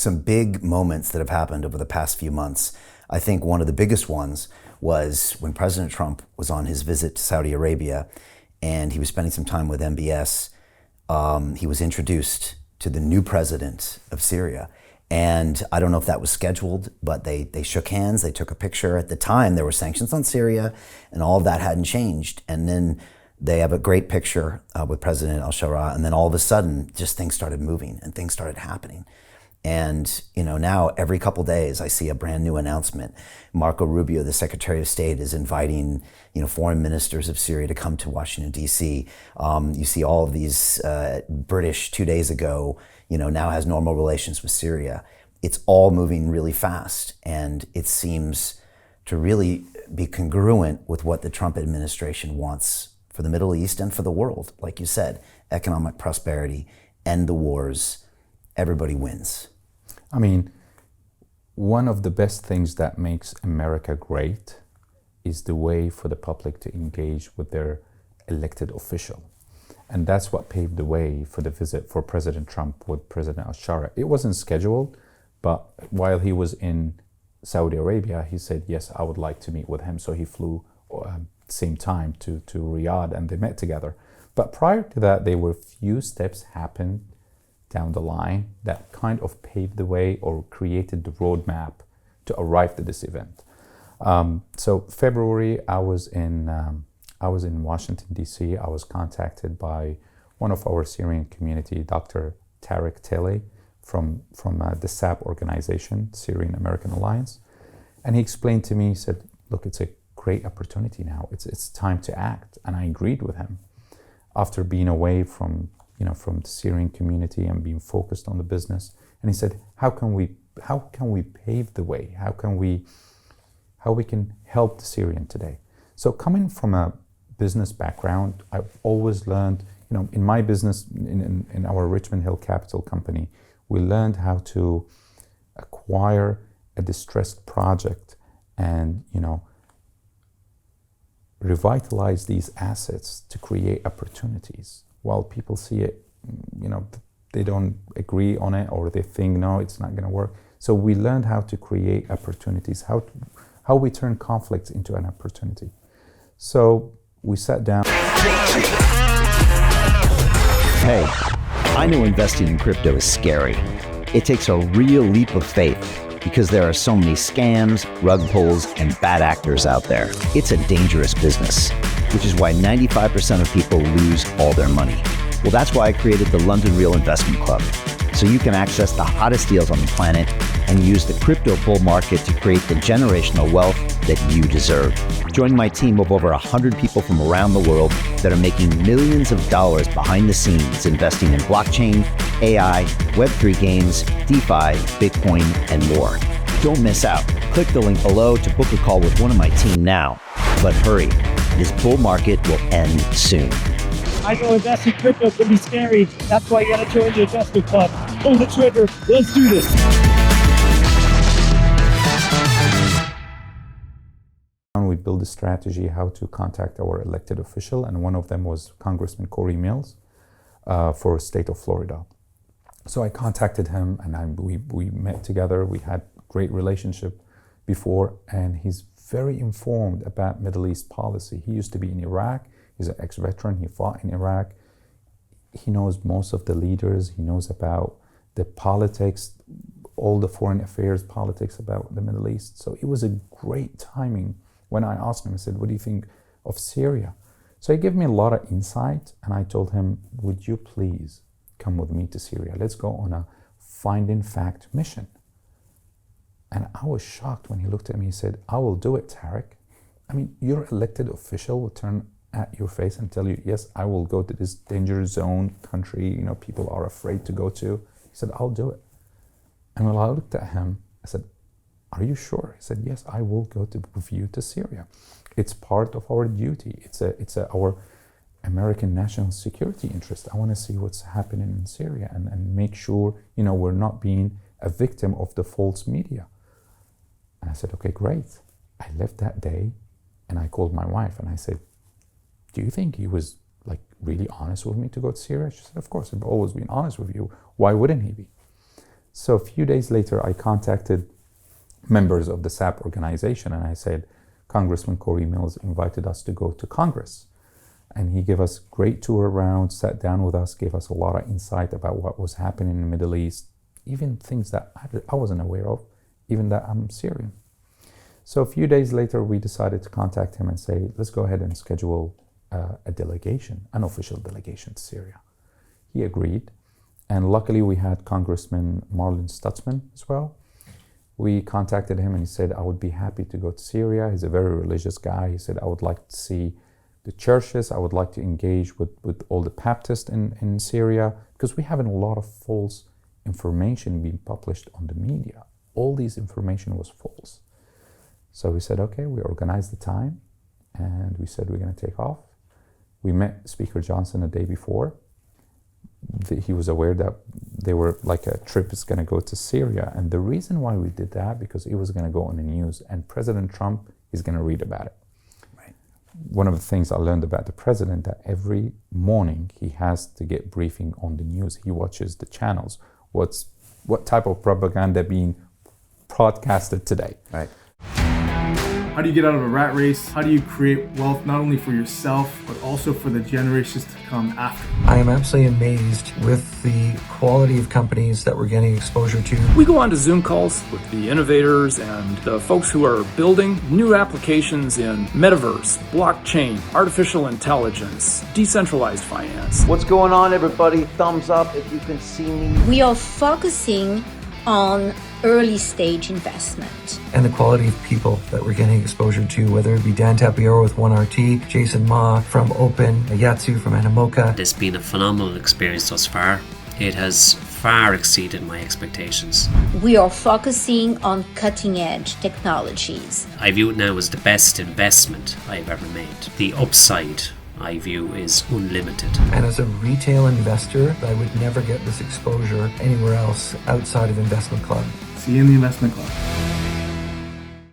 some big moments that have happened over the past few months. I think one of the biggest ones was when President Trump was on his visit to Saudi Arabia and he was spending some time with MBS. He was introduced to the new president of Syria. And I don't know if that was scheduled, but they shook hands, they took a picture. At the time, there were sanctions on Syria, and all of that hadn't changed. And then they have a great picture with President al-Shara, and then all of a sudden, just things started moving and things started happening. And now every couple days I see a brand new announcement. Marco Rubio, the Secretary of State, is inviting foreign ministers of Syria to come to Washington, D.C. You see all of these British 2 days ago, now has normal relations with Syria. It's all moving really fast, and it seems to really be congruent with what the Trump administration wants for the Middle East and for the world. Like you said, economic prosperity, end the wars, everybody wins. I mean, one of the best things that makes America great is the way for the public to engage with their elected official. And that's what paved the way for the visit for President Trump with President al-Shara. It wasn't scheduled, but while he was in Saudi Arabia, he said, yes, I would like to meet with him. So he flew same time to Riyadh, and they met together. But prior to that, there were few steps happened down the line that kind of paved the way or created the roadmap to arrive to this event. So February, I was in Washington, D.C. I was contacted by one of our Syrian community, Dr. Tarek Naemo from the SAP organization, Syrian American Alliance. And he explained to me, he said, look, it's a great opportunity now. It's time to act. And I agreed with him. After being away from the Syrian community and being focused on the business. And he said, how can we pave the way? How we can help the Syrian today? So coming from a business background, I've always learned, in my business, in our Richmond Hill Capital company, we learned how to acquire a distressed project and, revitalize these assets to create opportunities. While people see it, they don't agree on it, or they think, no, it's not going to work. So we learned how to create opportunities, how we turn conflicts into an opportunity. So we sat down. Hey, I know investing in crypto is scary. It takes a real leap of faith because there are so many scams, rug pulls, and bad actors out there. It's a dangerous business, which is why 95% of people lose all their money. Well, that's why I created the London Real Investment Club, so you can access the hottest deals on the planet and use the crypto bull market to create the generational wealth that you deserve. Join my team of over 100 people from around the world that are making millions of dollars behind the scenes investing in blockchain, AI, Web3 games, DeFi, Bitcoin, and more. Don't miss out. Click the link below to book a call with one of my team now. But hurry, this bull market will end soon. I know investing in crypto can be scary. That's why you gotta join the investment club. Pull the trigger. Let's do this. We built a strategy how to contact our elected official, and one of them was Congressman Cory for the state of Florida. So I contacted him, and we met together. We had great relationship before, and he's very informed about Middle East policy. He used to be in Iraq. He's an ex-veteran. He fought in Iraq. He knows most of the leaders. He knows about the politics, all the foreign affairs politics about the Middle East. So it was a great timing. When I asked him, I said, what do you think of Syria? So he gave me a lot of insight, and I told him, would you please come with me to Syria? Let's go on a finding fact mission. And I was shocked when he looked at me and said, I will do it, Tarek. I mean, your elected official will turn at your face and tell you, yes, I will go to this danger zone country, people are afraid to go to. He said, I'll do it. And when I looked at him, I said, are you sure? He said, yes, I will go with you to Syria. It's part of our duty. It's our American national security interest. I want to see what's happening in Syria and make sure, we're not being a victim of the false media. And I said, okay, great. I left that day and I called my wife and I said, do you think he was really honest with me to go to Syria? She said, of course, I've always been honest with you. Why wouldn't he be? So a few days later, I contacted members of the SAP organization and I said, Congressman Cory Mills invited us to go to Congress. And he gave us a great tour around, sat down with us, gave us a lot of insight about what was happening in the Middle East, even things that I wasn't aware of, even that I'm Syrian. So a few days later, we decided to contact him and say, let's go ahead and schedule a delegation, an official delegation to Syria. He agreed. And luckily, we had Congressman Marlin Stutzman as well. We contacted him and he said, I would be happy to go to Syria. He's a very religious guy. He said, I would like to see the churches. I would like to engage with all the Baptists in Syria, because we have a lot of false information being published on the media. All these information was false. So we said, okay, we organized the time and we said we're going to take off. We met Speaker Johnson the day before. He was aware that they were like a trip is going to go to Syria. And the reason why we did that, because it was going to go on the news and President Trump is going to read about it. Right. One of the things I learned about the president, that every morning he has to get briefing on the news. He watches the channels. What type of propaganda being broadcasted today. Right. How do you get out of a rat race? How do you create wealth not only for yourself, but also for the generations to come after? I am absolutely amazed with the quality of companies that we're getting exposure to. We go on to Zoom calls with the innovators and the folks who are building new applications in metaverse, blockchain, artificial intelligence, decentralized finance. What's going on, everybody? Thumbs up if you can see me. We are focusing on early stage investment. And the quality of people that we're getting exposure to, whether it be Dan Tapiero with 1RT, Jason Ma from Open, Yatsu from Animoca. It's been a phenomenal experience thus far. It has far exceeded my expectations. We are focusing on cutting edge technologies. I view it now as the best investment I've ever made. The upside, I view, is unlimited. And as a retail investor, I would never get this exposure anywhere else outside of Investment Club. See you in the Investment Club.